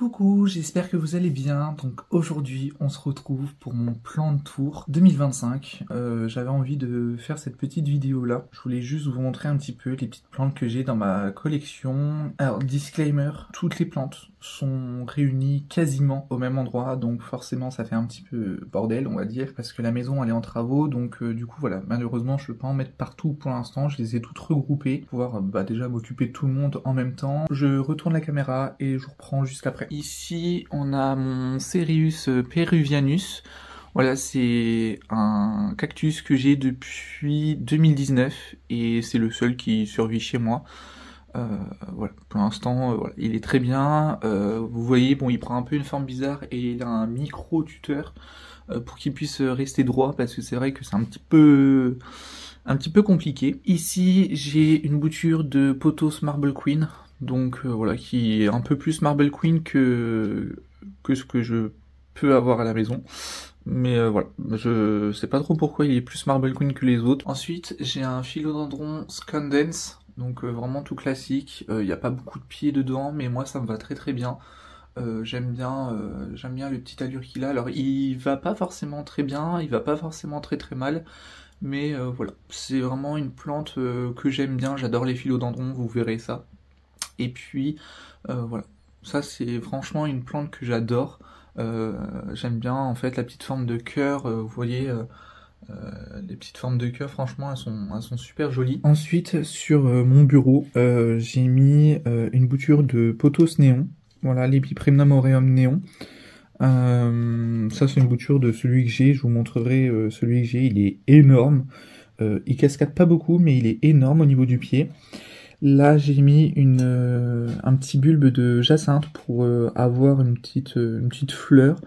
Coucou, j'espère que vous allez bien. Donc aujourd'hui, on se retrouve pour mon plan de tour 2025. J'avais envie de faire cette petite vidéo là. Je voulais juste vous montrer un petit peu les petites plantes que j'ai dans ma collection. Alors, disclaimer, toutes les plantes sont réunies quasiment au même endroit, donc forcément ça fait un petit peu bordel, on va dire, parce que la maison elle est en travaux, donc du coup voilà, malheureusement je peux pas en mettre partout pour l'instant. Je les ai toutes regroupées pour pouvoir déjà m'occuper de tout le monde en même temps. Je retourne la caméra et je reprends juste après. Ici on a mon Cereus peruvianus. Voilà, c'est un cactus que j'ai depuis 2019 et c'est le seul qui survit chez moi. Voilà, pour l'instant, voilà, il est très bien. Vous voyez, bon, il prend un peu une forme bizarre et il a un micro-tuteur pour qu'il puisse rester droit, parce que c'est vrai que c'est un petit peu compliqué. Ici, j'ai une bouture de Pothos Marble Queen, donc voilà, qui est un peu plus Marble Queen que ce que je peux avoir à la maison. Mais voilà, je sais pas trop pourquoi il est plus Marble Queen que les autres. Ensuite, j'ai un philodendron Scandens, donc vraiment tout classique. Il n'y a pas beaucoup de pieds dedans, mais moi ça me va très très bien. J'aime bien le petit allure qu'il a. Alors il va pas forcément très bien, il va pas forcément très très mal, mais voilà, c'est vraiment une plante que j'aime bien. J'adore les philodendrons, vous verrez ça. Et puis voilà, ça c'est franchement une plante que j'adore. J'aime bien en fait la petite forme de cœur, vous voyez, les petites formes de cœur, franchement elles sont super jolies. Ensuite sur mon bureau, j'ai mis une bouture de Pothos néon, voilà, l'Epiphremnum aureum néon. Ça c'est une bouture de celui que j'ai, je vous montrerai celui que j'ai, il est énorme. Il cascade pas beaucoup mais il est énorme au niveau du pied. Là, j'ai mis un petit bulbe de jacinthe pour avoir une petite fleur.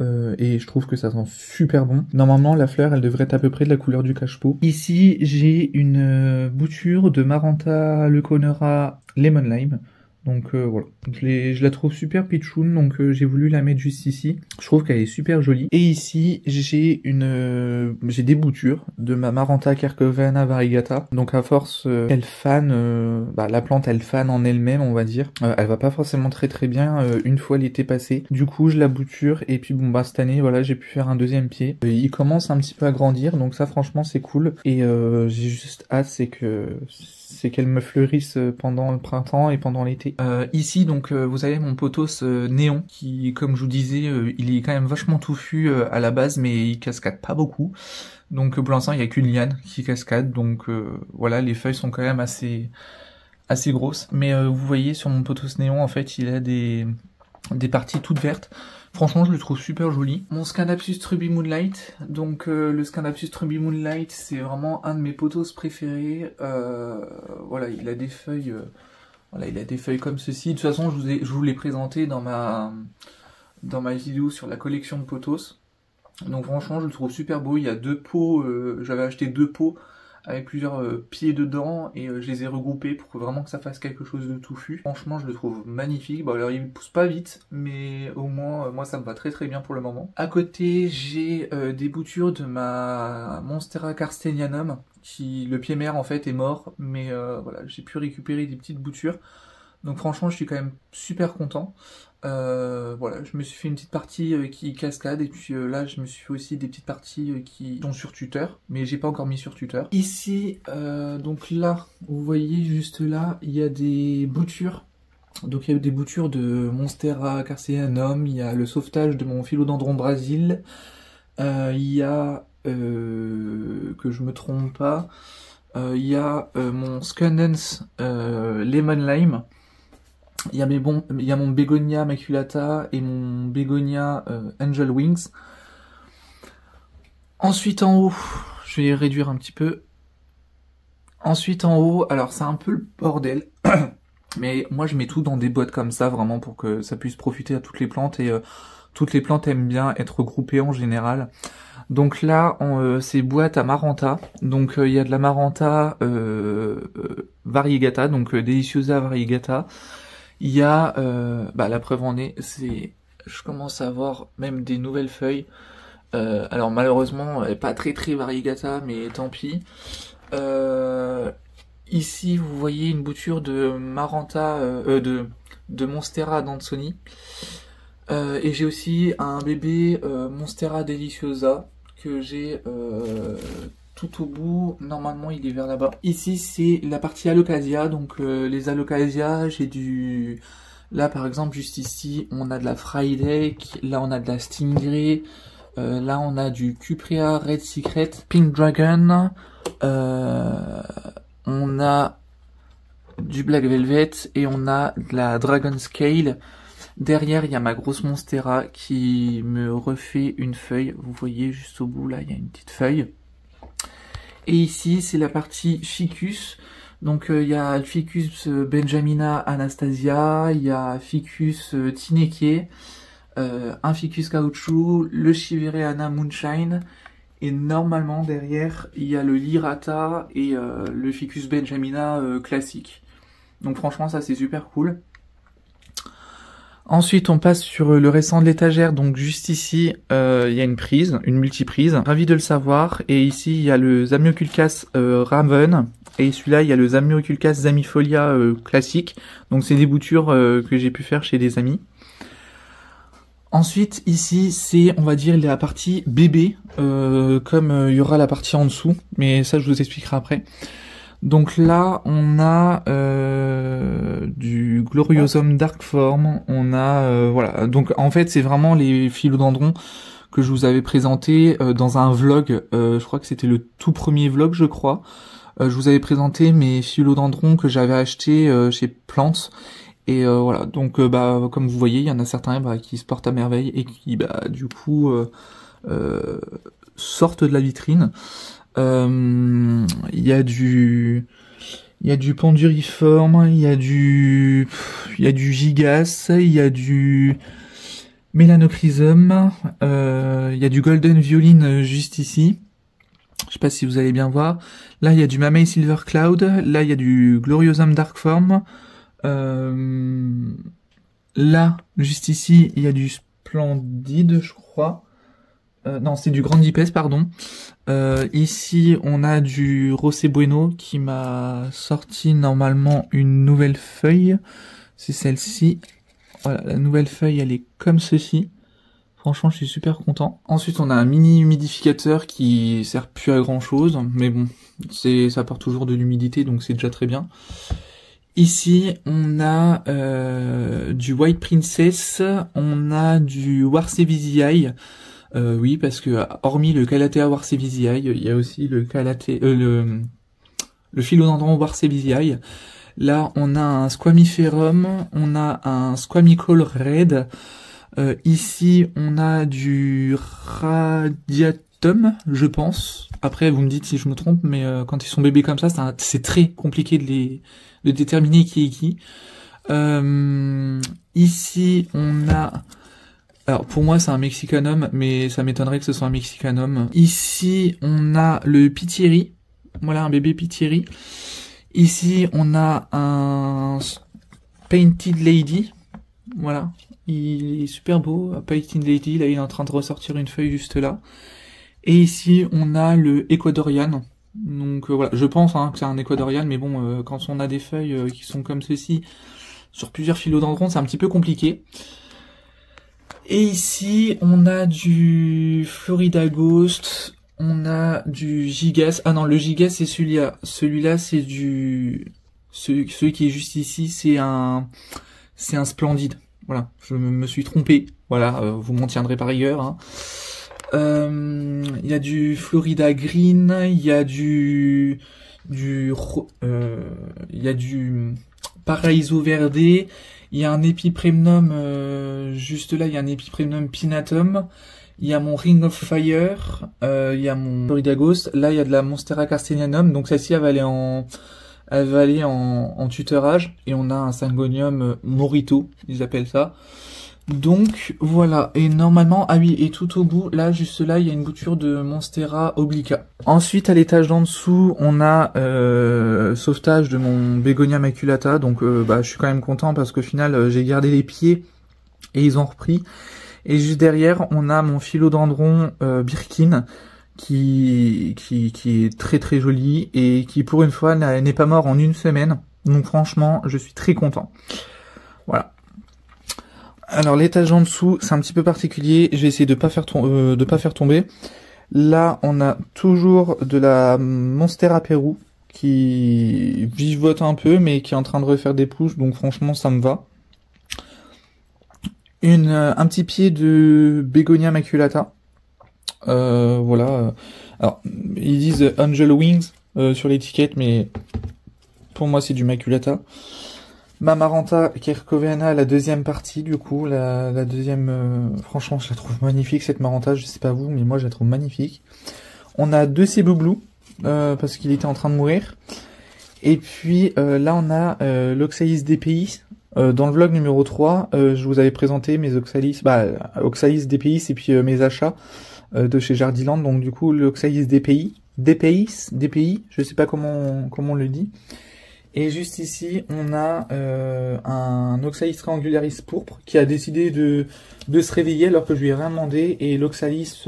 Et je trouve que ça sent super bon. Normalement, la fleur, elle devrait être à peu près de la couleur du cache-pot. Ici, j'ai une bouture de Maranta leuconera lemon lime. Donc voilà, je la trouve super pitchoun, donc j'ai voulu la mettre juste ici. Je trouve qu'elle est super jolie. Et ici, j'ai des boutures de ma Maranta Kerkovana variegata. Donc à force qu'elle fane, la plante elle fane en elle-même, on va dire. Elle va pas forcément très très bien une fois l'été passé. Du coup, je la bouture et puis bon cette année, voilà, j'ai pu faire un deuxième pied. Il commence un petit peu à grandir, donc ça franchement c'est cool. Et j'ai juste hâte, c'est qu'elle me fleurisse pendant le printemps et pendant l'été. Ici donc vous avez mon Pothos néon qui, comme je vous disais, il est quand même vachement touffu à la base, mais il cascade pas beaucoup. Donc pour l'instant il y a qu'une liane qui cascade, donc voilà, les feuilles sont quand même assez grosses. Mais vous voyez sur mon Pothos néon, en fait il a des parties toutes vertes. Franchement, je le trouve super joli. Mon Scandapsus Truby Moonlight. Donc, le Scandapsus Truby Moonlight, c'est vraiment un de mes pothos préférés. Voilà, il a des feuilles, comme ceci. De toute façon, je vous l'ai présenté dans ma vidéo sur la collection de pothos. Donc, franchement, je le trouve super beau. Il y a deux pots. J'avais acheté deux pots avec plusieurs pieds dedans et je les ai regroupés pour vraiment que ça fasse quelque chose de touffu. Franchement, je le trouve magnifique. Bon, alors il pousse pas vite, mais au moins moi ça me va très très bien pour le moment. À côté, j'ai des boutures de ma Monstera carstenianum, qui le pied mère en fait est mort, mais voilà, j'ai pu récupérer des petites boutures. Donc franchement, je suis quand même super content. Voilà, je me suis fait une petite partie qui cascade, et puis là je me suis fait aussi des petites parties qui sont sur tuteur, mais j'ai pas encore mis sur tuteur. Ici, donc là, vous voyez juste là, il y a des boutures. Donc il y a des boutures de Monstera carstenianum, il y a le sauvetage de mon philodendron Brésil, il y a, que je me trompe pas, il y a mon Scandens Lemon Lime. Il y a mon Begonia maculata et mon Begonia Angel Wings. Ensuite en haut, je vais réduire un petit peu. Ensuite en haut, alors c'est un peu le bordel, mais moi je mets tout dans des boîtes comme ça, vraiment pour que ça puisse profiter à toutes les plantes, et toutes les plantes aiment bien être regroupées en général. Donc là, c'est boîte à Maranta. Donc il y a de la Maranta variegata, donc Deliciosa variegata. Il y a, la preuve en est, je commence à avoir même des nouvelles feuilles. Alors malheureusement, pas très très variegata, mais tant pis. Ici, vous voyez une bouture de Maranta, de Monstera d'Anthony. Et j'ai aussi un bébé Monstera Deliciosa que j'ai tout au bout. Normalement il est vers là-bas. Ici c'est la partie Alocasia, donc les Alocasia, j'ai du... Là par exemple juste ici on a de la Friday, là on a de la Stingray, là on a du Cuprea Red Secret, Pink Dragon, on a du Black Velvet et on a de la Dragon Scale. Derrière, il y a ma grosse Monstera qui me refait une feuille. Vous voyez juste au bout, là, il y a une petite feuille. Et ici, c'est la partie Ficus. Donc, il y a le Ficus Benjamina Anastasia, il y a Ficus Tineke, un Ficus Caoutchouc, le Shivereana Moonshine. Et normalement, derrière, il y a le Lirata et le Ficus Benjamina classique. Donc, franchement, ça, c'est super cool. Ensuite, on passe sur le restant de l'étagère. Donc juste ici, il y a une prise, une multiprise. Ravi de le savoir. Et ici, il y a le Zamioculcas Raven. Et celui-là, il y a le Zamioculcas Zamifolia classique. Donc c'est des boutures que j'ai pu faire chez des amis. Ensuite, ici, c'est, on va dire, la partie bébé. Comme il y aura la partie en dessous. Mais ça, je vous expliquerai après. Donc là, on a du Gloriosum Dark Form, on a voilà. Donc en fait, c'est vraiment les philodendrons que je vous avais présenté dans un vlog. Je crois que c'était le tout premier vlog, je crois. Je vous avais présenté mes philodendrons que j'avais achetés chez Plants. Et voilà. Donc comme vous voyez, il y en a certains qui se portent à merveille et qui du coup sortent de la vitrine. Il y a du Panduriforme, il y a du Gigas, il y a du Mélanochrysum, il y a du Golden Violin juste ici. Je sais pas si vous allez bien voir. Là, il y a du Mamei Silver Cloud, là, il y a du Gloriosum Darkform. Là, juste ici, il y a du Splendide, je crois. Non, c'est du Grandipes, pardon. Ici, on a du Rosé Bueno qui m'a sorti normalement une nouvelle feuille. C'est celle-ci. Voilà, la nouvelle feuille, elle est comme ceci. Franchement, je suis super content. Ensuite, on a un mini humidificateur qui sert plus à grand chose. Mais bon, ça apporte toujours de l'humidité, donc c'est déjà très bien. Ici, on a du White Princess. On a du Warsevisii. Oui, parce que hormis le Calathea Warsevisii, il y a aussi le philodendron Warsevisii. Là, on a un Squamiferum, on a un Squamicole Red. Ici, on a du Radiatum, je pense. Après, vous me dites si je me trompe, mais quand ils sont bébés comme ça, c'est très compliqué de déterminer qui est qui. Ici, on a... Alors pour moi c'est un Mexicanum, mais ça m'étonnerait que ce soit un Mexicanum. Ici on a le Pitieri, voilà un bébé Pitieri. Ici on a un Painted Lady, voilà, il est super beau, Painted Lady, là il est en train de ressortir une feuille juste là. Et ici on a le Ecuadorian, donc voilà, je pense que c'est un Ecuadorian, mais bon, quand on a des feuilles qui sont comme ceci, sur plusieurs philodendrons, c'est un petit peu compliqué. Et ici, on a du Florida Ghost, on a du Gigas. Ah non, le Gigas, c'est celui-là. Celui-là, c'est du... Celui qui est juste ici, c'est un Splendide. Voilà, je me suis trompé. Voilà, vous m'en tiendrez par rigueur. Il y a du Florida Green, il y a il y a du Paraiso Verde. Il y a un Epipremnum, juste là, il y a un Epipremnum Pinatum. Il y a mon Ring of Fire. Il y a mon Florida Ghost. Là, il y a de la Monstera Carstenianum. Donc celle-ci, elle va aller en tutorage. Et on a un Syngonium Morito, ils appellent ça. Donc voilà, et normalement, ah oui, et tout au bout, là, juste là, il y a une bouture de Monstera Obliqua. Ensuite, à l'étage d'en dessous, on a sauvetage de mon Begonia Maculata, donc je suis quand même content parce qu'au final, j'ai gardé les pieds et ils ont repris. Et juste derrière, on a mon philodendron Birkin qui est très très joli et qui pour une fois n'est pas mort en une semaine. Donc franchement, je suis très content. Voilà. Alors l'étage en dessous, c'est un petit peu particulier. Je vais essayer de pas faire tomber. Là, on a toujours de la Monstera Pérou qui vivote un peu, mais qui est en train de refaire des pousses. Donc franchement, ça me va. Un petit pied de Bégonia maculata. Voilà. Alors, ils disent Angel Wings sur l'étiquette, mais pour moi, c'est du maculata. Mamaranta Kerkoviana, la deuxième partie, du coup, la deuxième, franchement, je la trouve magnifique, cette Maranta, je sais pas vous, mais moi, je la trouve magnifique. On a deux Cebu parce qu'il était en train de mourir. Et puis, là, on a l'Oxalis DPI. Dans le vlog numéro 3, je vous avais présenté mes Oxalis, Oxalis DPI, et puis mes achats de chez Jardiland. Donc, du coup, l'Oxalis DPI, je sais pas comment on le dit. Et juste ici, on a un Oxalis triangularis pourpre qui a décidé de se réveiller alors que je lui ai rien demandé. Et l'Oxalis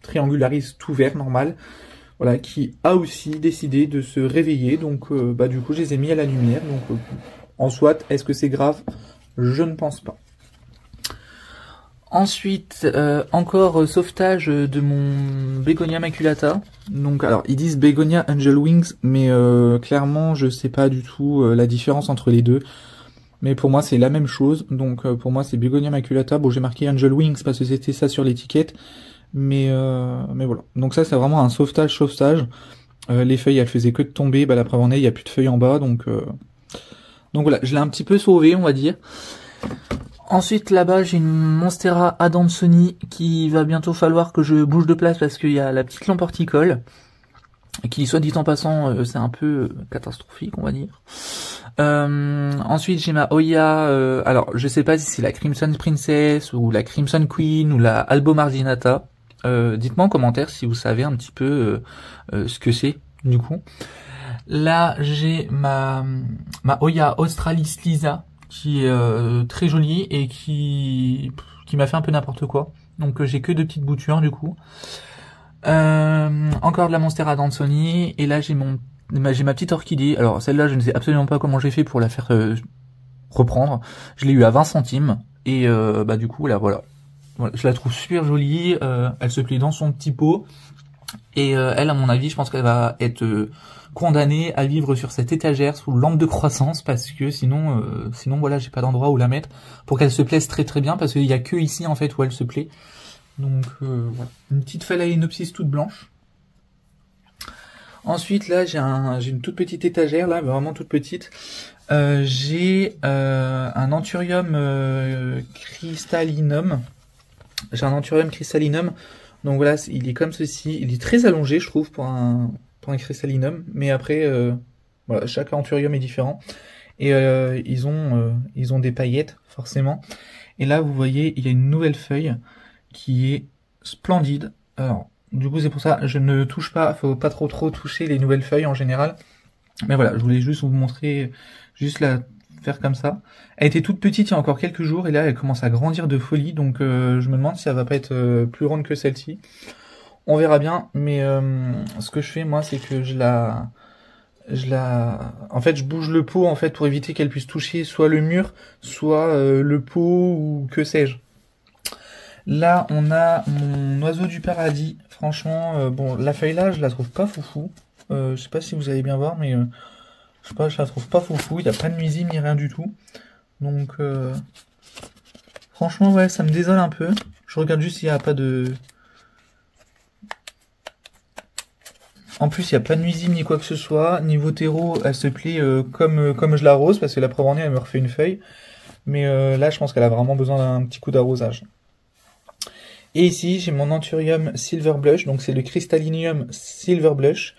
triangularis tout vert normal, voilà, qui a aussi décidé de se réveiller. Donc, du coup, je les ai mis à la lumière. Donc, en soit, est-ce que c'est grave? Je ne pense pas. Ensuite, encore sauvetage de mon Bégonia maculata. Donc, alors, ils disent Bégonia Angel Wings, mais clairement, je sais pas du tout la différence entre les deux. Mais pour moi, c'est la même chose. Donc, pour moi, c'est Bégonia maculata. Bon, j'ai marqué Angel Wings parce que c'était ça sur l'étiquette. Mais voilà. Donc ça, c'est vraiment un sauvetage. Les feuilles, elles faisaient que de tomber. La preuve en est, il n'y a plus de feuilles en bas. Donc voilà, je l'ai un petit peu sauvé, on va dire. Ensuite, là-bas, j'ai une Monstera Adansoni qui va bientôt falloir que je bouge de place parce qu'il y a la petite lampe horticole qui, soit dit en passant, c'est un peu catastrophique, on va dire. Ensuite, j'ai ma Oya, alors je sais pas si c'est la Crimson Princess ou la Crimson Queen ou la Albomardinata. Dites-moi en commentaire si vous savez un petit peu ce que c'est, du coup. Là, j'ai ma Oya Australis Lisa qui est très jolie et qui m'a fait un peu n'importe quoi. Donc j'ai que deux petites boutures du coup. Encore de la Monstera Adansoni et là j'ai ma petite orchidée. Alors celle-là je ne sais absolument pas comment j'ai fait pour la faire reprendre. Je l'ai eu à 20 centimes et du coup là voilà. Je la trouve super jolie. Elle se plaît dans son petit pot et elle à mon avis je pense qu'elle va être condamnée à vivre sur cette étagère sous lampe de croissance parce que sinon voilà j'ai pas d'endroit où la mettre pour qu'elle se plaise très très bien parce qu'il y a que ici en fait où elle se plaît. Donc voilà, une petite Phalaenopsis toute blanche. Ensuite là j'ai une toute petite étagère là, vraiment toute petite. J'ai un Anthurium crystallinum. J'ai un Anthurium crystallinum. Donc voilà, il est comme ceci. Il est très allongé je trouve pour un crystallinum. Mais après voilà, chaque Anthurium est différent. Et ils ont des paillettes forcément. Et là vous voyez il y a une nouvelle feuille qui est splendide. Alors, du coup, c'est pour ça, je ne touche pas, faut pas trop toucher les nouvelles feuilles en général. Mais voilà, je voulais juste vous montrer, juste la faire comme ça. Elle était toute petite il y a encore quelques jours, et là, elle commence à grandir de folie, donc je me demande si elle va pas être plus grande que celle-ci. On verra bien, mais ce que je fais, moi, c'est que en fait, je bouge le pot, en fait, pour éviter qu'elle puisse toucher soit le mur, soit le pot, ou que sais-je. Là, on a mon oiseau du paradis. Franchement, bon, la feuille là, je la trouve pas foufou. Je sais pas si vous allez bien voir, mais je sais pas, je la trouve pas foufou. Il n'y a pas de nuisible ni rien du tout. Donc, franchement, ouais, ça me désole un peu. Je regarde juste s'il n'y a pas de... En plus, il n'y a pas de nuisible ni quoi que ce soit. Niveau terreau, elle se plaît comme je l'arrose, parce que la preuve en est, elle me refait une feuille. Mais là, je pense qu'elle a vraiment besoin d'un petit coup d'arrosage. Et ici, j'ai mon Anthurium Silver Blush, donc c'est le Crystallinium Silver Blush.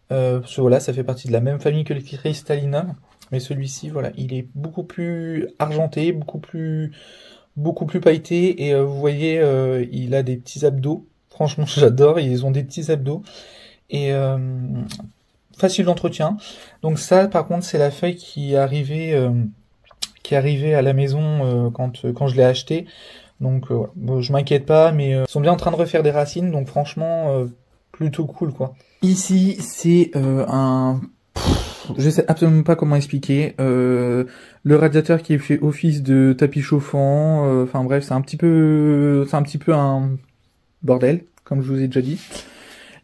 Voilà, ça fait partie de la même famille que le Crystallinum, mais celui-ci, voilà, il est beaucoup plus argenté, beaucoup plus pailleté, et vous voyez, il a des petits abdos. Franchement, j'adore, ils ont des petits abdos, et facile d'entretien. Donc ça, par contre, c'est la feuille qui est arrivée à la maison quand je l'ai acheté. Donc voilà, bon, je m'inquiète pas, mais ils sont bien en train de refaire des racines, donc franchement, plutôt cool quoi. Ici, c'est je sais absolument pas comment expliquer. Le radiateur qui fait office de tapis chauffant, enfin bref, c'est un petit peu un bordel, comme je vous ai déjà dit.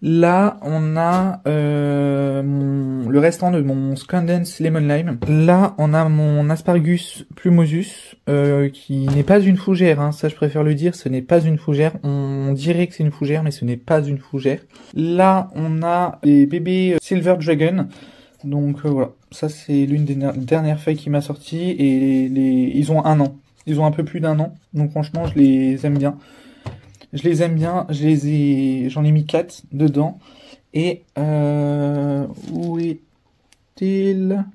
Là, on a le restant de mon Scandence Lemon Lime. Là, on a mon Asparagus Plumosus, qui n'est pas une fougère, hein. Ça je préfère le dire, ce n'est pas une fougère. On dirait que c'est une fougère, mais ce n'est pas une fougère. Là, on a les bébés Silver Dragon. Donc voilà, ça c'est l'une des dernières feuilles qui m'a sorti, et ils ont 1 an. Ils ont un peu plus d'1 an, donc franchement, je les aime bien. J'en ai mis 4 dedans. Et où est-il?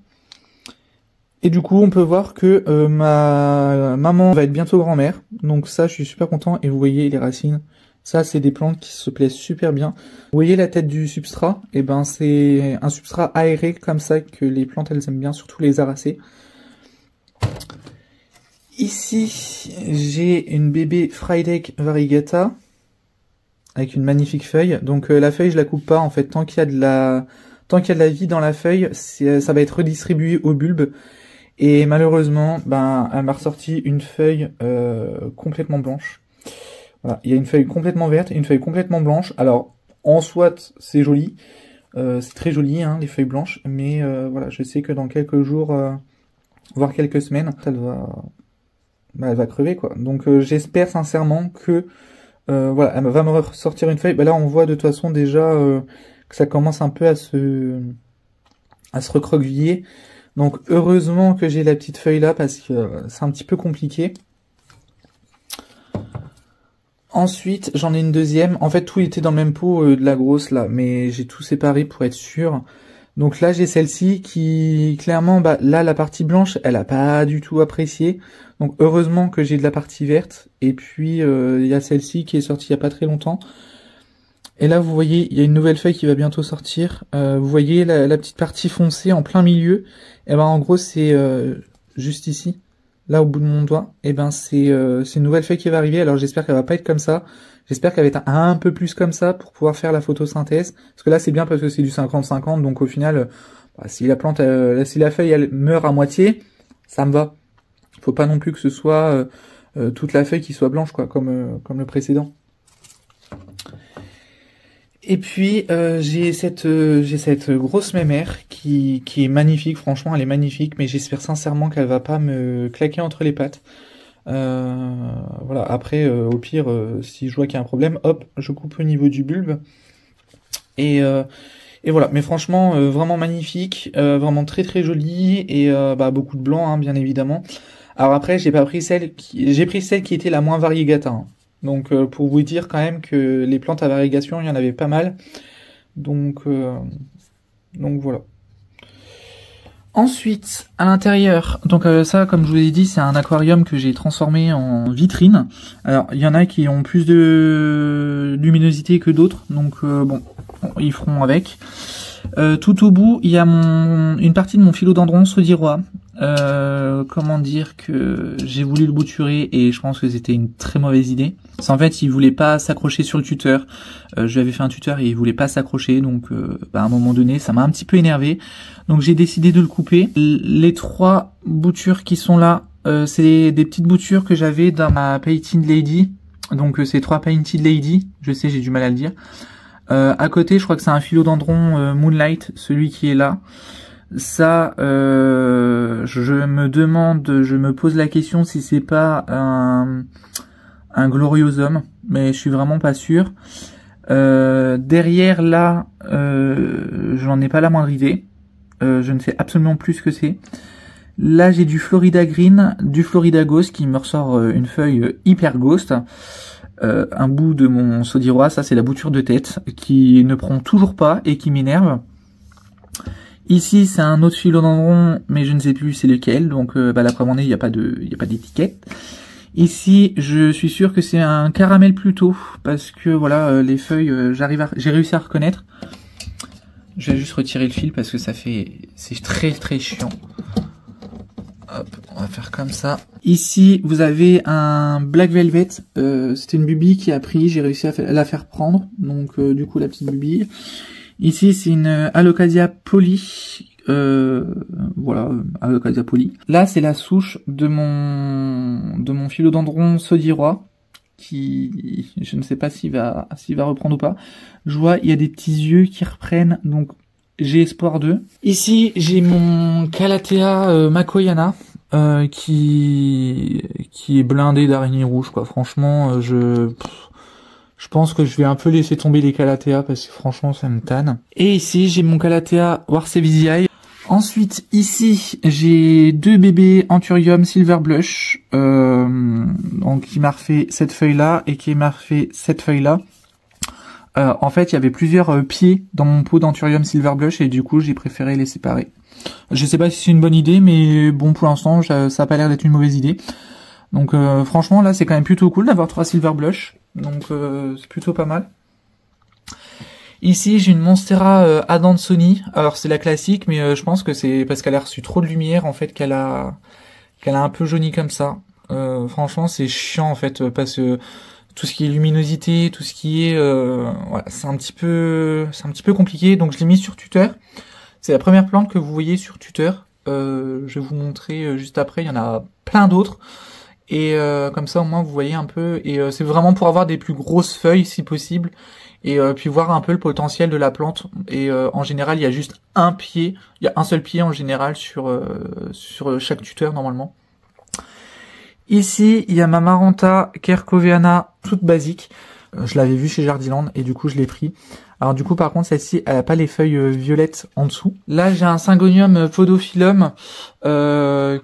Et du coup, on peut voir que ma maman va être bientôt grand-mère. Donc ça, je suis super content. Et vous voyez les racines. Ça, c'est des plantes qui se plaisent super bien. Vous voyez la tête du substrat? Et ben, c'est un substrat aéré comme ça que les plantes, elles aiment bien, surtout les aracées. Ici, j'ai une bébé Frydek variegata avec une magnifique feuille. Donc la feuille, je la coupe pas en fait. Tant qu'il y a de la vie dans la feuille, ça va être redistribué au bulbe. Et malheureusement, ben, elle m'a ressorti une feuille complètement blanche. Voilà, il y a une feuille complètement verte et une feuille complètement blanche. Alors, en soit, c'est joli. C'est très joli, hein, les feuilles blanches. Mais voilà, je sais que dans quelques jours, voire quelques semaines, elle va crever, quoi. Donc j'espère sincèrement que voilà, elle va me ressortir une feuille. Là, on voit de toute façon déjà que ça commence un peu à se recroqueviller. Donc heureusement que j'ai la petite feuille là, parce que c'est un petit peu compliqué. Ensuite, j'en ai une deuxième. En fait, tout était dans le même pot de la grosse là, mais j'ai tout séparé pour être sûr. Donc là, j'ai celle-ci qui, clairement, là, la partie blanche, elle a pas du tout apprécié. Donc heureusement que j'ai de la partie verte. Et puis, il y a celle-ci qui est sortie il y a pas très longtemps. Et là, vous voyez, il y a une nouvelle feuille qui va bientôt sortir. Vous voyez la petite partie foncée en plein milieu. Et ben, en gros, c'est juste ici, là, au bout de mon doigt. Et ben, c'est une nouvelle feuille qui va arriver. Alors, j'espère qu'elle va pas être comme ça. J'espère qu'elle va être un peu plus comme ça pour pouvoir faire la photosynthèse. Parce que là, c'est bien parce que c'est du 50-50. Donc, au final, si la plante, si la feuille, elle meurt à moitié, ça me va. Faut pas non plus que ce soit toute la feuille qui soit blanche, quoi, comme le précédent. Et puis, j'ai cette grosse mémère qui est magnifique. Franchement, elle est magnifique. Mais j'espère sincèrement qu'elle va pas me claquer entre les pattes. Voilà, après au pire si je vois qu'il y a un problème, hop, je coupe au niveau du bulbe et voilà, mais franchement vraiment magnifique, vraiment très très jolie et beaucoup de blanc, hein, bien évidemment. Alors après, j'ai pris celle qui était la moins variegata, hein. Donc pour vous dire quand même que les plantes à variegation, il y en avait pas mal, donc voilà. Ensuite, à l'intérieur, donc ça, comme je vous ai dit, c'est un aquarium que j'ai transformé en vitrine. Alors, il y en a qui ont plus de luminosité que d'autres, donc bon, ils feront avec. Tout au bout, il y a une partie de mon philodendron saudirois. Comment dire que j'ai voulu le bouturer et je pense que c'était une très mauvaise idée. C'est en fait, il voulait pas s'accrocher sur le tuteur. Je lui avais fait un tuteur et il voulait pas s'accrocher, donc à un moment donné, ça m'a un petit peu énervé. Donc j'ai décidé de le couper. Les 3 boutures qui sont là, c'est des petites boutures que j'avais dans ma Painted Lady. Donc c'est 3 Painted Lady. Je sais, j'ai du mal à le dire. À côté, je crois que c'est un philodendron Moonlight, celui qui est là. Ça, je me pose la question si c'est pas un gloriosum, mais je suis vraiment pas sûr. Derrière là, j'en ai pas la moindre idée. Je ne sais absolument plus ce que c'est. Là, j'ai du Florida Green, du Florida Ghost qui me ressort une feuille hyper ghost. Un bout de mon saudirois, ça c'est la bouture de tête qui ne prend toujours pas et qui m'énerve. Ici, c'est un autre philodendron, mais je ne sais plus c'est lequel, donc la preuve en est, il n'y a pas d'étiquette. Ici, je suis sûr que c'est un caramel plutôt, parce que voilà, les feuilles, j'ai réussi à reconnaître. Je vais juste retirer le fil parce que c'est très très chiant. Hop, on va faire comme ça. Ici, vous avez un Black Velvet. C'était une bubille qui a pris, j'ai réussi à la faire prendre. Donc, du coup, la petite bubille. Ici, c'est une Alocasia poly. Voilà, Alocasia poly. Là, c'est la souche de mon philodendron sodirois, qui, je ne sais pas s'il va reprendre ou pas. Je vois, il y a des petits yeux qui reprennent, donc j'ai espoir d'eux. Ici, j'ai mon Calathea Makoyana, qui est blindé d'araignées rouges, quoi. Franchement, je pense que je vais un peu laisser tomber les Calathea parce que franchement, ça me tanne. Et ici, j'ai mon Calathea Warsevisii. Ensuite, ici, j'ai deux bébés Anthurium Silver Blush, donc qui m'a refait cette feuille-là et qui m'a refait cette feuille-là. En fait, il y avait plusieurs pieds dans mon pot d'Anthurium Silver Blush et du coup, j'ai préféré les séparer. Je sais pas si c'est une bonne idée, mais bon, pour l'instant, ça a pas l'air d'être une mauvaise idée. Donc, franchement, là, c'est quand même plutôt cool d'avoir 3 Silver Blush. Donc, c'est plutôt pas mal. Ici, j'ai une Monstera Adansonii. Alors, c'est la classique, mais je pense que c'est parce qu'elle a reçu trop de lumière, en fait, qu'elle a un peu jauni comme ça. Franchement, c'est chiant, en fait, parce que tout ce qui est luminosité, tout ce qui est... voilà, c'est un petit peu compliqué. Donc, je l'ai mis sur tuteur. C'est la première plante que vous voyez sur tuteur. Je vais vous montrer juste après. Il y en a plein d'autres. Et comme ça, au moins, vous voyez un peu. Et c'est vraiment pour avoir des plus grosses feuilles, si possible. Et puis voir un peu le potentiel de la plante. Et en général, il y a juste un pied. Il y a un seul pied en général sur chaque tuteur, normalement. Ici, il y a ma Maranta Kerkoviana, toute basique. Je l'avais vue chez Jardiland et du coup, je l'ai pris. Alors du coup, par contre, celle-ci, elle a pas les feuilles violettes en dessous. Là, j'ai un Syngonium Podophyllum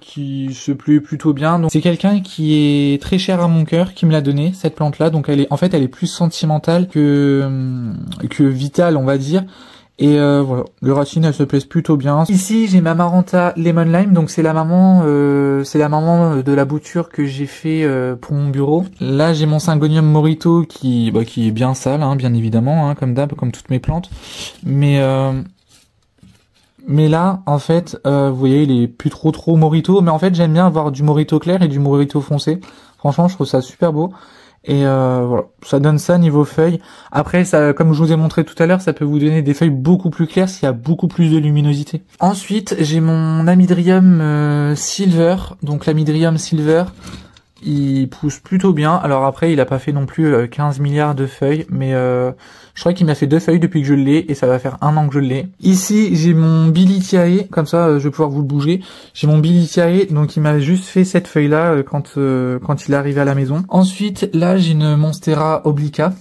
qui se plaît plutôt bien. Donc c'est quelqu'un qui est très cher à mon cœur qui me l'a donné, cette plante-là. Donc elle est plus sentimentale que vitale, on va dire. Et voilà, les racines, elles se plaisent plutôt bien. Ici, j'ai ma Maranta Lemon Lime, donc c'est la maman de la bouture que j'ai fait pour mon bureau. Là, j'ai mon Syngonium Morito qui est bien sale, hein, bien évidemment, hein, comme d'hab, comme toutes mes plantes. Mais là, en fait, vous voyez, il est plus trop Morito. Mais en fait, j'aime bien avoir du Morito clair et du Morito foncé. Franchement, je trouve ça super beau. Et voilà, ça donne ça niveau feuilles. Après, ça, comme je vous ai montré tout à l'heure, ça peut vous donner des feuilles beaucoup plus claires s'il y a beaucoup plus de luminosité. Ensuite, j'ai mon Amydrium Silver. Donc l'Amydrium Silver, il pousse plutôt bien. Alors après, il a pas fait non plus 15 milliards de feuilles, mais je crois qu'il m'a fait 2 feuilles depuis que je l'ai, et ça va faire 1 an que je l'ai. Ici, j'ai mon Bilitiae, comme ça, je vais pouvoir vous le bouger. J'ai mon Bilitiae, donc il m'a juste fait cette feuille-là quand il est arrivé à la maison. Ensuite, là, j'ai une Monstera Obliqua.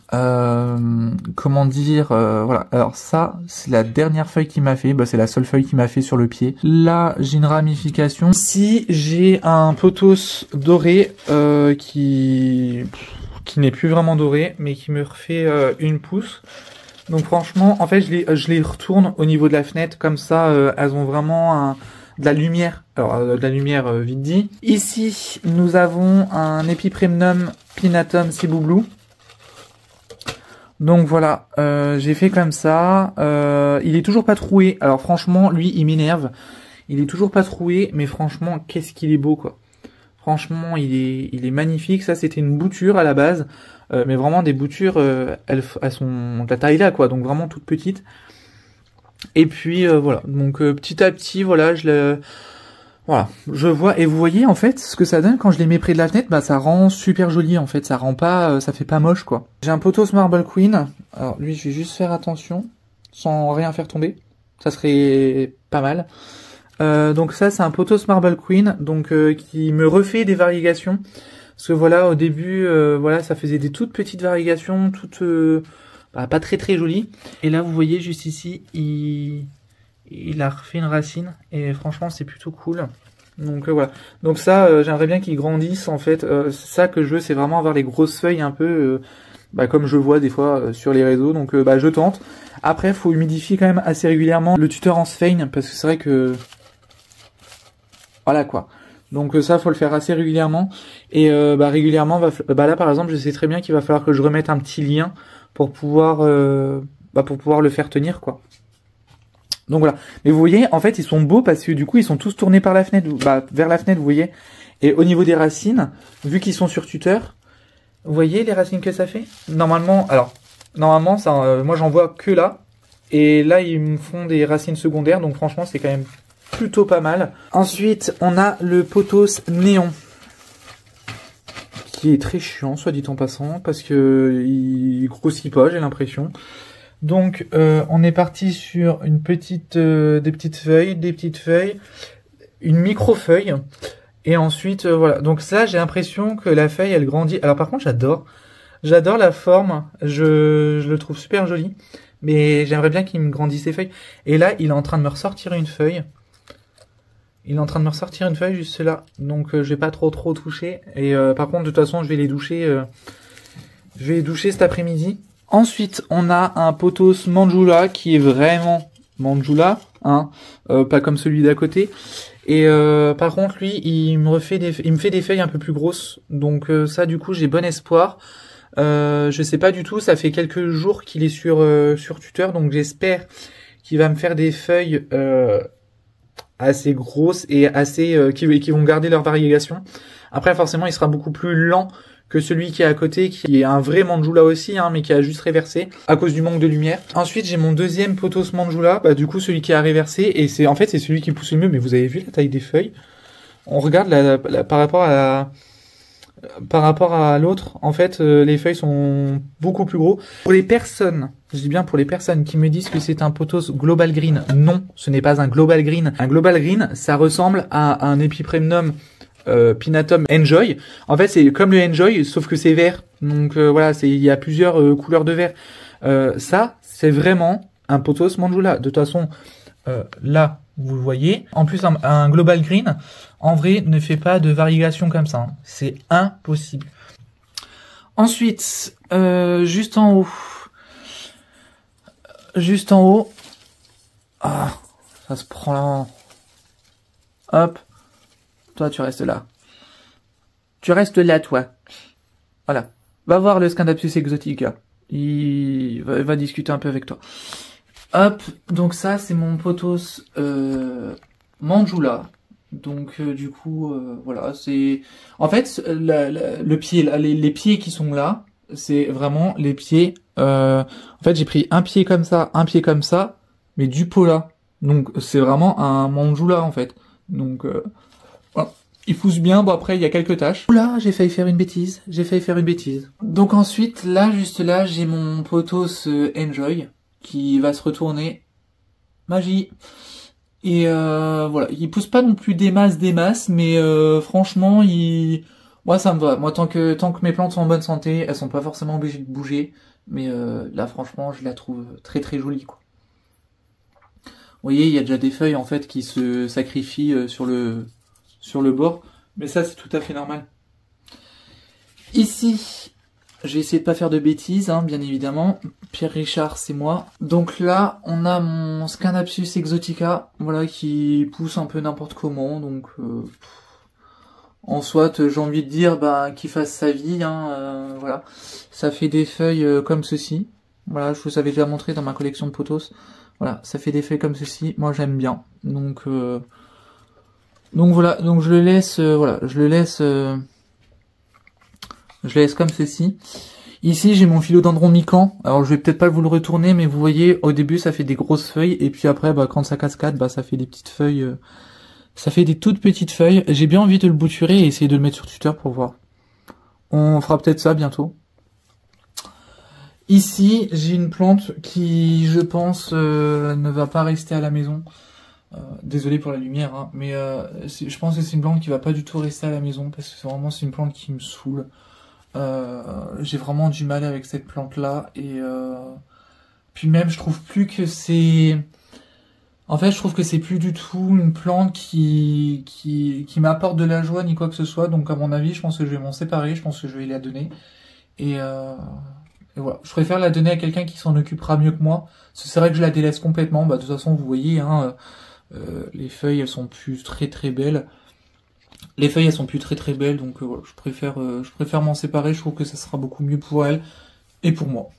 Comment dire, voilà. Alors ça, c'est la dernière feuille qu'il m'a fait. Bah, c'est la seule feuille qu'il m'a fait sur le pied. Là, j'ai une ramification. Ici, j'ai un pothos doré qui n'est plus vraiment doré, mais qui me refait une pousse. Donc franchement, en fait, je les retourne au niveau de la fenêtre, comme ça, elles ont vraiment de la lumière. Alors, de la lumière vite dit. Ici, nous avons un Epipremnum Pinatum Ciboublou. Donc voilà, j'ai fait comme ça. Il est toujours pas troué. Alors franchement, lui, il m'énerve. Il est toujours pas troué, mais franchement, qu'est-ce qu'il est beau, quoi. Franchement, il est magnifique. Ça, c'était une bouture à la base, mais vraiment des boutures, elles sont de la taille là, quoi. Donc vraiment toutes petites. Et puis voilà. Donc petit à petit, voilà, voilà, je vois, et vous voyez en fait ce que ça donne quand je les mets près de la fenêtre, bah ça rend super joli en fait, ça rend pas, ça fait pas moche quoi. J'ai un Pothos Marble Queen, alors lui je vais juste faire attention, sans rien faire tomber, ça serait pas mal. Donc ça c'est un Pothos Marble Queen, donc qui me refait des variegations, parce que voilà au début, voilà ça faisait des toutes petites variegations, toutes pas très jolies, et là vous voyez juste ici, il a refait une racine et franchement c'est plutôt cool. Donc voilà. Donc ça j'aimerais bien qu'il grandisse en fait. C'est ça que je veux, c'est vraiment avoir les grosses feuilles un peu comme je vois des fois sur les réseaux. Donc je tente. Après faut humidifier quand même assez régulièrement le tuteur en sphène parce que c'est vrai que voilà quoi. Donc ça faut le faire assez régulièrement et régulièrement là par exemple je sais très bien qu'il va falloir que je remette un petit lien pour pouvoir le faire tenir quoi. Donc voilà. Mais vous voyez, en fait, ils sont beaux parce que du coup, ils sont tous tournés par la fenêtre, vers la fenêtre, vous voyez. Et au niveau des racines, vu qu'ils sont sur tuteur, vous voyez les racines que ça fait? Normalement, ça, moi j'en vois que là. Et là, ils me font des racines secondaires, donc franchement, c'est quand même plutôt pas mal. Ensuite, on a le pothos néon, qui est très chiant, soit dit en passant, parce que il grossit pas, j'ai l'impression. Donc, on est parti sur une petite, des petites feuilles, une micro-feuille, et ensuite, voilà. Donc ça, j'ai l'impression que la feuille, elle grandit. Alors par contre, j'adore la forme, je le trouve super joli. Mais j'aimerais bien qu'il me grandisse ses feuilles. Et là, il est en train de me ressortir une feuille. Juste là. Donc je vais pas trop toucher. Et par contre, de toute façon, je vais les doucher. Je vais les doucher cet après-midi. Ensuite, on a un pothos Manjula qui est vraiment Manjula, hein, pas comme celui d'à côté. Et par contre, lui, il me fait des feuilles un peu plus grosses. Donc ça, du coup, j'ai bon espoir. Je sais pas du tout, ça fait quelques jours qu'il est sur tuteur, donc j'espère qu'il va me faire des feuilles assez grosses et assez qui vont garder leur variégation. Après, forcément, il sera beaucoup plus lent que celui qui est à côté, qui est un vrai Manjula aussi, hein, mais qui a juste réversé à cause du manque de lumière. Ensuite, j'ai mon deuxième pothos Manjula, du coup celui qui a réversé, et c'est celui qui pousse le mieux. Mais vous avez vu la taille des feuilles? On regarde par rapport à l'autre, en fait, les feuilles sont beaucoup plus gros. Pour les personnes, je dis bien pour les personnes qui me disent que c'est un pothos Global Green, non, ce n'est pas un Global Green. Un Global Green, ça ressemble à un Epipremnum Pinatum Enjoy. En fait, c'est comme le Enjoy, sauf que c'est vert. Donc voilà, il y a plusieurs couleurs de vert. Ça, c'est vraiment un pothos Manjula. De toute façon, là, vous le voyez. En plus, un Global Green, en vrai, ne fait pas de variegation comme ça. Hein. C'est impossible. Ensuite, juste en haut. Ah, ça se prend là. Hop. Toi, tu restes là. Tu restes là, toi. Voilà. Va voir le Scindapsus exotica. Il va discuter un peu avec toi. Hop, donc ça c'est mon pothos Manjula. Donc du coup voilà, c'est en fait le pied, les pieds qui sont là, c'est vraiment les pieds. En fait j'ai pris un pied comme ça, mais du pot là. Donc c'est vraiment un Manjula en fait. Donc voilà. Il pousse bien, bon après il y a quelques taches. Oula, j'ai failli faire une bêtise, Donc ensuite là, juste là, j'ai mon pothos Enjoy qui va se retourner. Magie. Et voilà, il pousse pas non plus des masses, mais franchement, moi ça me va. Moi tant que mes plantes sont en bonne santé, elles sont pas forcément obligées de bouger, mais là franchement, je la trouve très jolie quoi. Vous voyez, il y a déjà des feuilles en fait qui se sacrifient sur le bord, mais ça c'est tout à fait normal. Ici, j'ai essayé de pas faire de bêtises, hein, bien évidemment. Pierre Richard, c'est moi. Donc là, on a mon Scindapsus exotica, voilà, qui pousse un peu n'importe comment. Donc, en soit, j'ai envie de dire, qu'il fasse sa vie, hein, voilà. Ça fait des feuilles comme ceci. Voilà, je vous avais déjà montré dans ma collection de pothos. Voilà, ça fait des feuilles comme ceci. Moi, j'aime bien. Donc voilà, donc je le laisse, voilà, je le laisse comme ceci. Ici, j'ai mon philodendron mican. Alors, je vais peut-être pas vous le retourner, mais vous voyez, au début, ça fait des grosses feuilles. Et puis après, quand ça cascade, ça fait des petites feuilles. Ça fait des toutes petites feuilles. J'ai bien envie de le bouturer et essayer de le mettre sur tuteur pour voir. On fera peut-être ça bientôt. Ici, j'ai une plante qui, je pense, ne va pas rester à la maison. Désolé pour la lumière, hein, mais je pense que c'est une plante qui va pas du tout rester à la maison parce que c'est une plante qui me saoule. J'ai vraiment du mal avec cette plante là et puis même je trouve plus que c'est je trouve que c'est plus du tout une plante qui m'apporte de la joie ni quoi que ce soit. Donc à mon avis, je pense que je vais m'en séparer, je pense que je vais la donner et voilà, je préfère la donner à quelqu'un qui s'en occupera mieux que moi. C'est vrai que je la délaisse complètement. De toute façon, vous voyez, hein, les feuilles, elles sont plus très belles. Donc voilà, je préfère m'en séparer. Je trouve que ça sera beaucoup mieux pour elle et pour moi.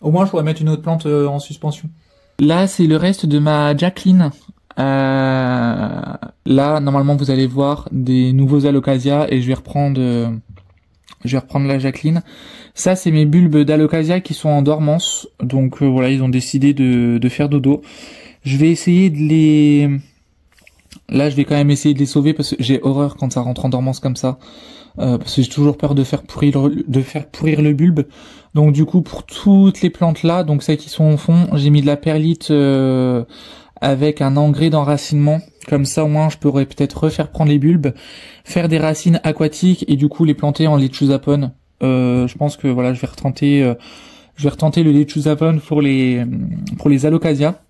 Au moins, je pourrais mettre une autre plante en suspension. Là, c'est le reste de ma Jacqueline. Là, normalement, vous allez voir des nouveaux alocasia et je vais reprendre Je vais reprendre la Jacqueline. Ça, c'est mes bulbes d'Alocasia qui sont en dormance. Donc voilà, ils ont décidé de faire dodo. Je vais essayer de les... Là, je vais quand même essayer de les sauver parce que j'ai horreur quand ça rentre en dormance comme ça. Parce que j'ai toujours peur de faire pourrir le bulbe. Donc du coup, pour toutes les plantes là, donc celles qui sont au fond, j'ai mis de la perlite avec un engrais d'enracinement. Comme ça, au moins, je pourrais peut-être refaire prendre les bulbes, faire des racines aquatiques et du coup les planter en lechuzapone. Je pense que voilà, je vais retenter le lechuzapone pour les Alocasia.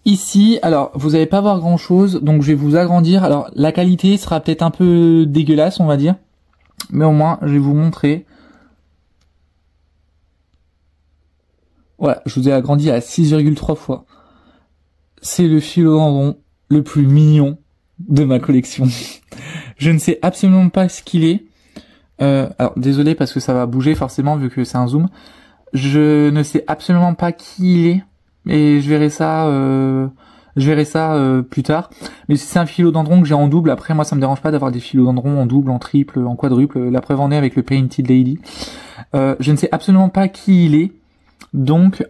Ici, alors, vous allez pas voir grand chose, donc je vais vous agrandir. Alors, la qualité sera peut-être un peu dégueulasse, on va dire. Mais au moins, je vais vous montrer. Voilà, je vous ai agrandi à 6,3 fois. C'est le philodendron le plus mignon de ma collection. Je ne sais absolument pas ce qu'il est. Alors, désolé parce que ça va bouger forcément vu que c'est un zoom. Je ne sais absolument pas qui il est. Et je verrai ça plus tard. Mais si c'est un philodendron que j'ai en double, après moi ça me dérange pas d'avoir des philodendrons en double, en triple, en quadruple. La preuve en est avec le Painted Lady. Je ne sais absolument pas qui il est. Donc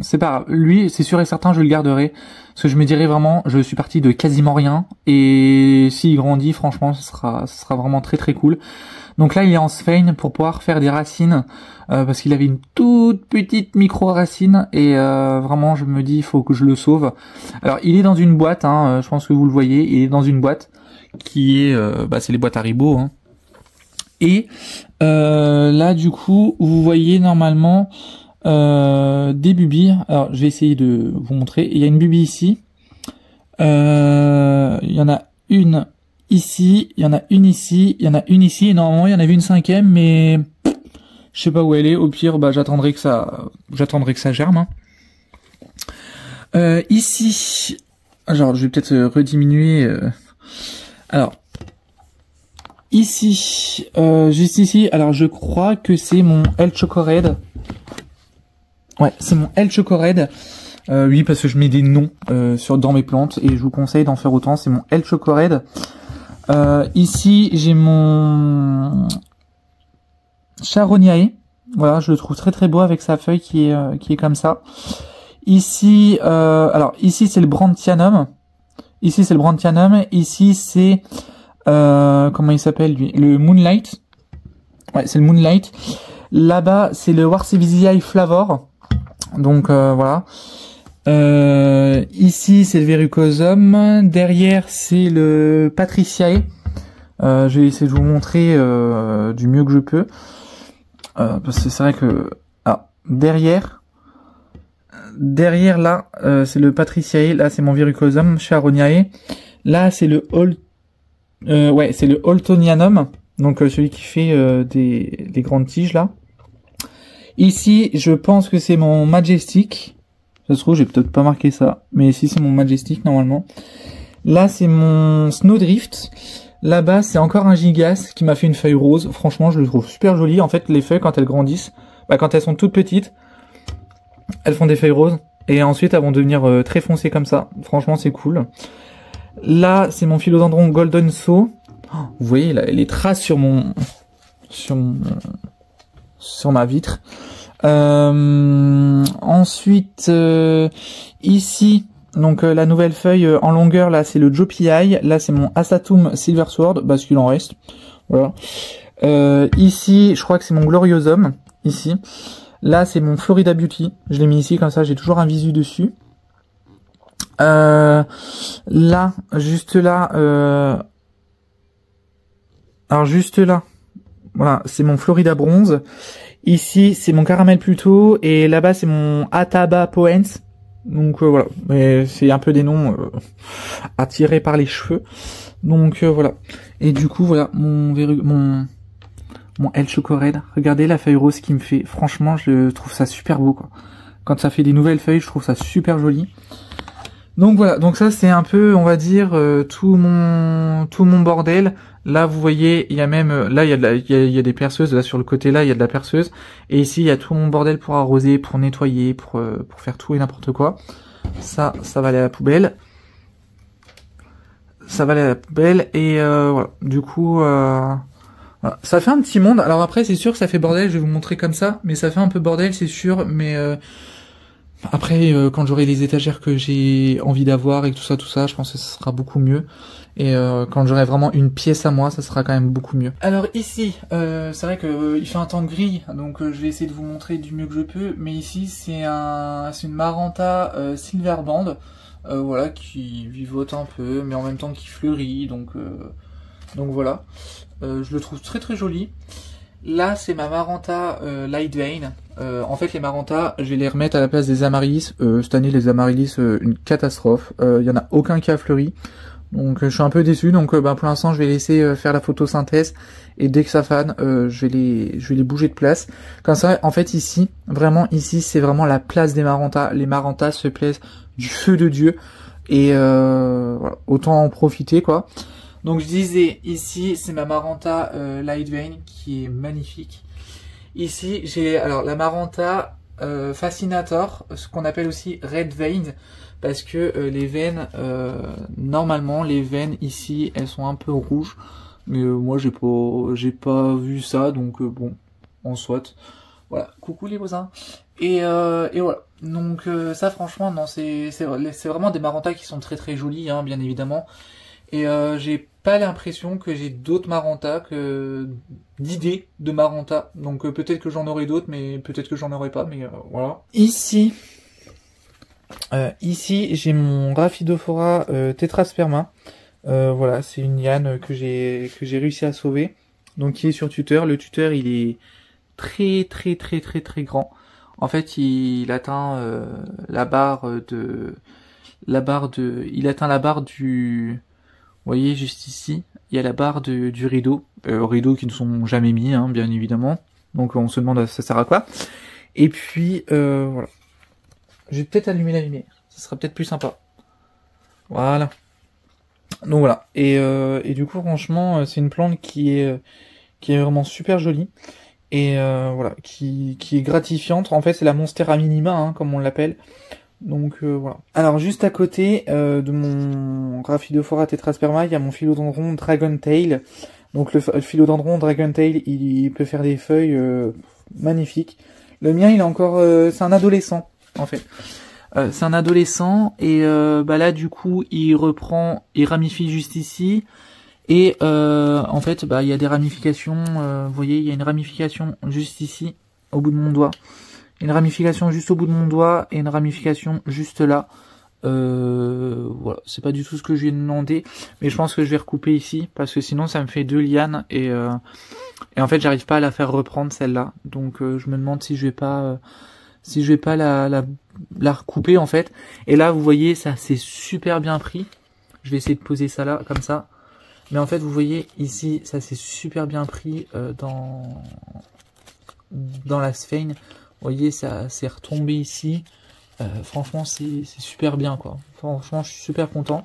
c'est pas grave. Lui, c'est sûr et certain, je le garderai. Parce que je me dirais vraiment, je suis parti de quasiment rien. Et s'il grandit, franchement, ce sera vraiment très très cool. Donc là, il est en sphène pour pouvoir faire des racines, parce qu'il avait une toute petite micro-racine, et vraiment, je me dis, il faut que je le sauve. Alors, il est dans une boîte, hein, je pense que vous le voyez, il est dans une boîte qui est, c'est les boîtes Haribo, hein. Et là, du coup, vous voyez normalement des bubis. Alors, je vais essayer de vous montrer. Il y a une bubie ici. Il y en a une ici, il y en a une ici, il y en a une ici, et normalement il y en avait une cinquième, mais je sais pas où elle est. Au pire, j'attendrai que ça germe. Hein. Ici, genre je vais peut-être rediminuer. Alors ici, juste ici, alors je crois que c'est mon El Chocored. Ouais, c'est mon El Chocored. Oui, parce que je mets des noms dans mes plantes et je vous conseille d'en faire autant. C'est mon El Chocored. Ici, j'ai mon Charoniae. Voilà, je le trouve très très beau avec sa feuille qui est comme ça. Ici, alors ici c'est le Brandtianum. Ici c'est le Brandtianum. Ici c'est comment il s'appelle lui? Le Moonlight. Ouais, c'est le Moonlight. Là-bas c'est le Warseviziae Flavor. Donc voilà. Ici c'est le Verrucosum, derrière c'est le Patriciae. Je vais essayer de vous montrer du mieux que je peux, parce que c'est vrai que derrière là c'est le Patriciae, là c'est mon Verrucosum Charoniae, là c'est le c'est le Holtonianum, donc celui qui fait des grandes tiges là. Ici je pense que c'est mon Majestic. Ça se trouve, j'ai peut-être pas marqué ça, mais ici c'est mon Majestic normalement. Là c'est mon Snowdrift. Là-bas c'est encore un Gigas qui m'a fait une feuille rose. Franchement, je le trouve super joli. En fait, les feuilles quand elles grandissent, quand elles sont toutes petites, elles font des feuilles roses et ensuite elles vont devenir très foncées comme ça. Franchement, c'est cool. Là c'est mon Philodendron Golden Saw. Vous voyez là, les traces sur ma vitre. Ensuite ici donc la nouvelle feuille en longueur là c'est le Jopi. Là c'est mon Asatum Silver Sword parce qu'il en reste. Voilà. Ici je crois que c'est mon Gloriosum ici. Là c'est mon Florida Beauty. Je l'ai mis ici comme ça j'ai toujours un visu dessus. Là juste là alors juste là voilà c'est mon Florida Bronze. Ici, c'est mon Caramel Pluto, et là-bas, c'est mon Ataba Poens. Donc voilà, mais c'est un peu des noms attirés par les cheveux. Donc voilà. Et du coup, voilà, mon El Chocored. Regardez la feuille rose qu'il me fait. Franchement, je trouve ça super beau, quoi. Quand ça fait des nouvelles feuilles, je trouve ça super joli. Donc voilà, donc ça c'est un peu, on va dire, tout mon bordel. Là vous voyez, il y a même, là il y a des perceuses, là sur le côté là il y a de la perceuse. Et ici il y a tout mon bordel pour arroser, pour nettoyer, pour faire tout et n'importe quoi. Ça va aller à la poubelle. ça va aller à la poubelle. Et voilà, du coup, voilà. Ça fait un petit monde. Alors après, c'est sûr que ça fait bordel, je vais vous montrer comme ça, mais ça fait un peu bordel, c'est sûr, mais après, quand j'aurai les étagères que j'ai envie d'avoir et tout ça, je pense que ça sera beaucoup mieux. Et quand j'aurai vraiment une pièce à moi, ça sera quand même beaucoup mieux. Alors ici, c'est vrai que il fait un temps gris, donc je vais essayer de vous montrer du mieux que je peux. Mais ici, c'est une Maranta Silver Band, voilà, qui vivote un peu, mais en même temps qui fleurit, donc voilà. Je le trouve très très joli. Là, c'est ma Maranta Light Vein. En fait, les Maranta, je vais les remettre à la place des Amaryllis. Cette année, les Amaryllis, une catastrophe. Il y en a aucun qui a fleuri. Donc, je suis un peu déçu. Donc, pour l'instant, je vais laisser faire la photosynthèse. Et dès que ça fane, je vais les bouger de place. Comme ça, en fait, ici, vraiment, ici, c'est vraiment la place des Maranta. Les Maranta se plaisent du feu de Dieu. Et voilà, autant en profiter, quoi. Donc je disais, ici c'est ma Maranta Light Vein qui est magnifique. Ici j'ai alors la Maranta Fascinator, ce qu'on appelle aussi Red Vein, parce que les veines, normalement les veines ici elles sont un peu rouges, mais moi j'ai pas vu ça, donc bon, en soit. Voilà, coucou les voisins. Et voilà. Donc ça franchement non, c'est vraiment des Maranta qui sont très très jolies, hein, bien évidemment. Et j'ai pas l'impression que j'ai d'autres Maranta, d'idées de Maranta. Donc peut-être que j'en aurai d'autres, mais peut-être que j'en aurai pas, mais voilà. Ici j'ai mon Rhaphidophora Tetrasperma. Voilà, c'est une liane que j'ai réussi à sauver. Donc il est sur tuteur. Le tuteur il est très très très très très grand. En fait il atteint il atteint la barre du... Vous voyez, juste ici, il y a la barre du rideau. Rideaux qui ne sont jamais mis, hein, bien évidemment. Donc on se demande ça sert à quoi. Et puis, voilà. Je vais peut-être allumer la lumière. Ça sera peut-être plus sympa. Voilà. Donc voilà. Et du coup, franchement, c'est une plante qui est vraiment super jolie. Et voilà, qui est gratifiante. En fait, c'est la Monstera minima, hein, comme on l'appelle. Donc voilà. Alors juste à côté de mon Rhaphidophora Tetrasperma, il y a mon Philodendron Dragon Tail. Donc le Philodendron Dragon Tail, il peut faire des feuilles magnifiques. Le mien, il est encore, c'est un adolescent en fait. C'est un adolescent et là du coup il ramifie juste ici et en fait il y a des ramifications. Vous voyez, il y a une ramification juste ici au bout de mon doigt. Une ramification juste au bout de mon doigt et une ramification juste là. Voilà, c'est pas du tout ce que je lui ai demandé, mais je pense que je vais recouper ici parce que sinon ça me fait deux lianes et en fait j'arrive pas à la faire reprendre celle-là. Donc je me demande si je vais pas la recouper en fait. Et là vous voyez ça c'est super bien pris. Je vais essayer de poser ça là comme ça. Mais en fait vous voyez ici ça c'est super bien pris dans la sphagne. Vous voyez, ça s'est retombé ici. Franchement, c'est super bien, quoi. Franchement, je suis super content.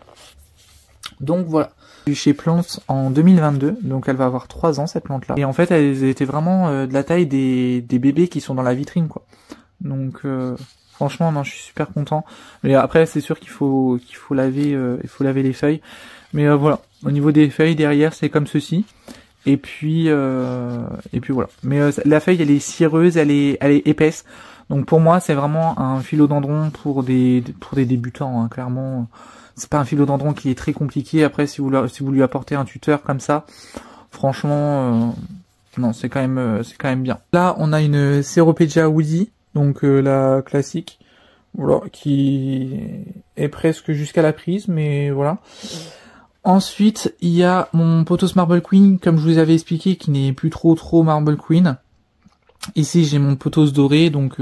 Donc voilà. Je suis chez Plants en 2022, donc elle va avoir 3 ans cette plante-là. Et en fait, elle était vraiment de la taille des bébés qui sont dans la vitrine, quoi. Donc franchement, non, je suis super content. Mais après, c'est sûr qu'il faut laver, les feuilles. Mais voilà. Au niveau des feuilles derrière, c'est comme ceci. Et puis voilà. Mais la feuille elle est cireuse, elle est épaisse. Donc pour moi c'est vraiment un philodendron pour des débutants, hein, clairement. C'est pas un philodendron qui est très compliqué. Après si vous lui apportez un tuteur comme ça, franchement non c'est quand même bien. Là on a une Ceropegia woody, donc la classique, voilà, qui est presque jusqu'à la prise, mais voilà. Ensuite, il y a mon Pothos Marble Queen, comme je vous avais expliqué, qui n'est plus trop Marble Queen. Ici, j'ai mon Pothos doré, donc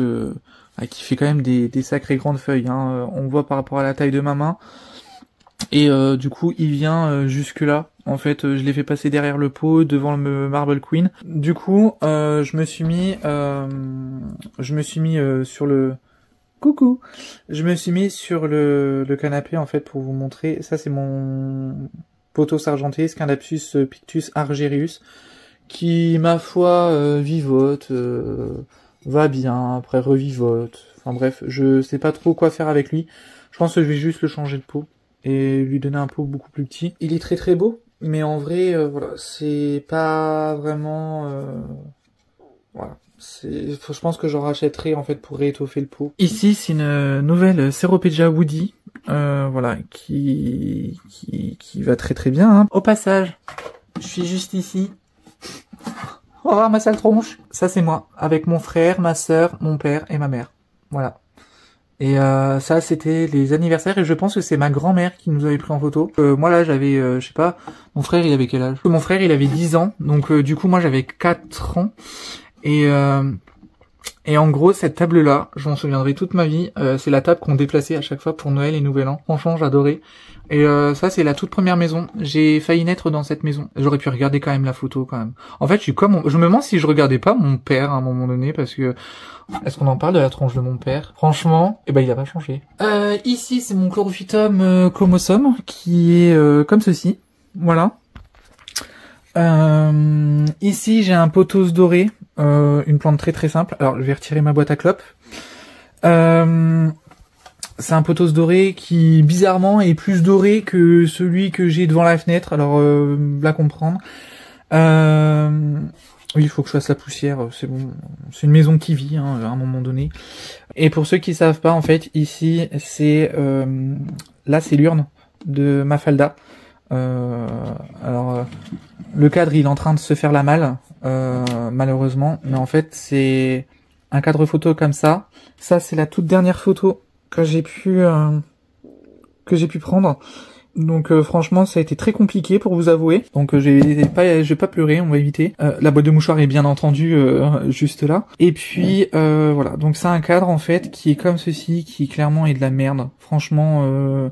qui fait quand même des sacrées grandes feuilles. Hein. On voit par rapport à la taille de ma main. Et du coup, il vient jusque là. En fait, je l'ai fait passer derrière le pot, devant le Marble Queen. Du coup, je me suis mis sur le... Coucou. Je me suis mis sur le canapé en fait pour vous montrer. Ça c'est mon Pothos argenté, Scindapsus pictus argerius, qui ma foi vivote, va bien, après revivote. Enfin bref, je sais pas trop quoi faire avec lui. Je pense que je vais juste le changer de pot et lui donner un pot beaucoup plus petit. Il est très très beau, mais en vrai, voilà, c'est pas vraiment... voilà. Je pense que j'en rachèterai en fait pour réétoffer le pot. Ici, c'est une nouvelle Ceropegia Woody, voilà, qui va très très bien. Hein. Au passage, je suis juste ici. On va voir ma sale tronche. Ça c'est moi, avec mon frère, ma sœur, mon père et ma mère. Voilà. Et ça c'était les anniversaires et je pense que c'est ma grand-mère qui nous avait pris en photo. Moi là j'avais, je sais pas, mon frère il avait quel âge? Mon frère il avait 10 ans, donc du coup moi j'avais 4 ans. Et en gros cette table là, je m'en souviendrai toute ma vie, c'est la table qu'on déplaçait à chaque fois pour Noël et Nouvel An. Franchement j'adorais. Et ça c'est la toute première maison. J'ai failli naître dans cette maison. J'aurais pu regarder quand même la photo quand même. En fait je me demande si je regardais pas mon père à un moment donné parce que... Est-ce qu'on en parle de la tronche de mon père? Franchement, eh ben il a pas changé. Ici c'est mon Chlorophytum comosum qui est comme ceci. Voilà. Ici j'ai un pothos doré, une plante très très simple. Alors je vais retirer ma boîte à clopes. C'est un pothos doré qui bizarrement est plus doré que celui que j'ai devant la fenêtre. Alors là comprendre. Oui, il faut que je fasse la poussière, c'est bon. C'est une maison qui vit, hein, à un moment donné. Et pour ceux qui savent pas, en fait, ici, c'est là, c'est l'urne de Mafalda. Alors, le cadre, il est en train de se faire la malle, malheureusement. Mais en fait, c'est un cadre photo comme ça. Ça, c'est la toute dernière photo que j'ai pu prendre. Donc franchement ça a été très compliqué pour vous avouer. Donc je vais pas pleurer, on va éviter. La boîte de mouchoirs est bien entendu juste là. Et puis voilà, donc c'est un cadre en fait qui est comme ceci, qui clairement est de la merde. Franchement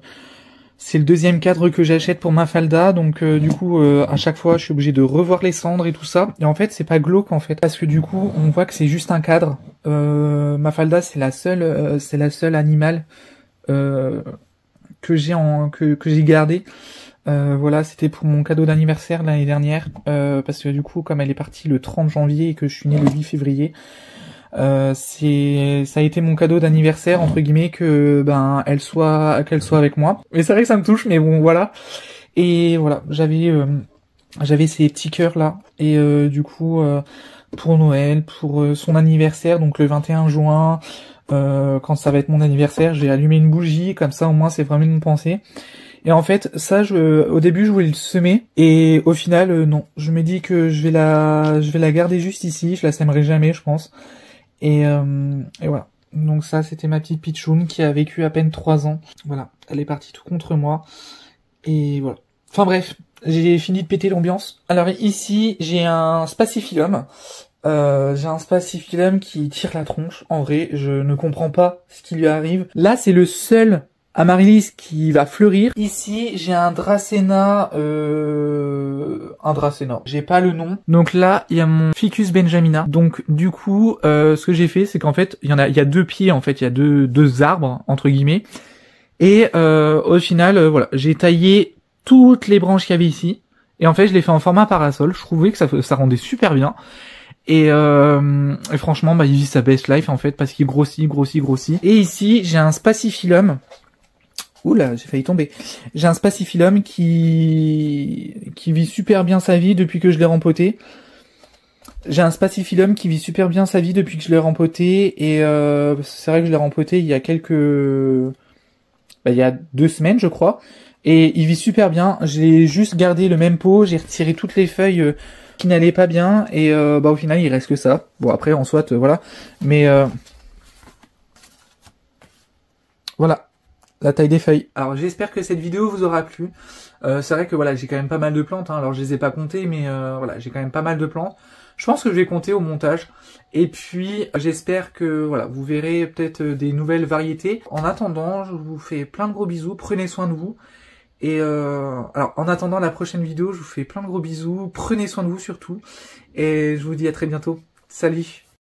c'est le deuxième cadre que j'achète pour Mafalda, donc du coup à chaque fois je suis obligé de revoir les cendres et tout ça. Et en fait c'est pas glauque en fait, parce que du coup on voit que c'est juste un cadre. Mafalda c'est la seule animale que j'ai gardé. Voilà, c'était pour mon cadeau d'anniversaire l'année dernière, parce que du coup comme elle est partie le 30 janvier et que je suis né le 8 février, ça a été mon cadeau d'anniversaire entre guillemets que qu'elle soit avec moi. Mais c'est vrai que ça me touche, mais bon voilà. Et voilà, j'avais ces petits cœurs là et du coup pour Noël, pour son anniversaire, donc le 21 juin, quand ça va être mon anniversaire, j'ai allumé une bougie, comme ça au moins c'est vraiment une pensée. Et en fait, ça, au début, je voulais le semer, et au final, non. Je me dis que je vais la garder juste ici, je la sèmerai jamais, je pense. Et voilà. Donc ça, c'était ma petite pitchoun qui a vécu à peine 3 ans. Voilà, elle est partie tout contre moi. Et voilà. Enfin bref, j'ai fini de péter l'ambiance. Alors ici, j'ai un spacifilum. Qui tire la tronche. En vrai, je ne comprends pas ce qui lui arrive. Là, c'est le seul amaryllis qui va fleurir. Ici, j'ai un Dracena, j'ai pas le nom. Donc là, il y a mon Ficus benjamina. Donc du coup, ce que j'ai fait, c'est qu'en fait, il y a 2 pieds, en fait, il y a deux arbres, entre guillemets. Et au final, voilà, j'ai taillé toutes les branches qu'il y avait ici. Et en fait, je l'ai fait en format parasol. Je trouvais que ça rendait super bien. Et franchement, il vit sa best life en fait parce qu'il grossit. Et ici, j'ai un spacifilum. Oula, j'ai failli tomber. J'ai un spacifilum qui vit super bien sa vie depuis que je l'ai rempoté. Et c'est vrai que je l'ai rempoté il y a il y a 2 semaines, je crois. Et il vit super bien. J'ai juste gardé le même pot. J'ai retiré toutes les feuilles qui n'allait pas bien et au final il reste que ça. Bon après en soit voilà, mais voilà la taille des feuilles. Alors j'espère que cette vidéo vous aura plu. C'est vrai que voilà, j'ai quand même pas mal de plantes, hein. Alors je les ai pas comptées, mais voilà, j'ai quand même pas mal de plantes. Je pense que je vais compter au montage. Et puis j'espère que voilà, vous verrez peut-être des nouvelles variétés. En attendant, je vous fais plein de gros bisous, prenez soin de vous. Et alors en attendant la prochaine vidéo, je vous fais plein de gros bisous, prenez soin de vous surtout, et je vous dis à très bientôt. Salut!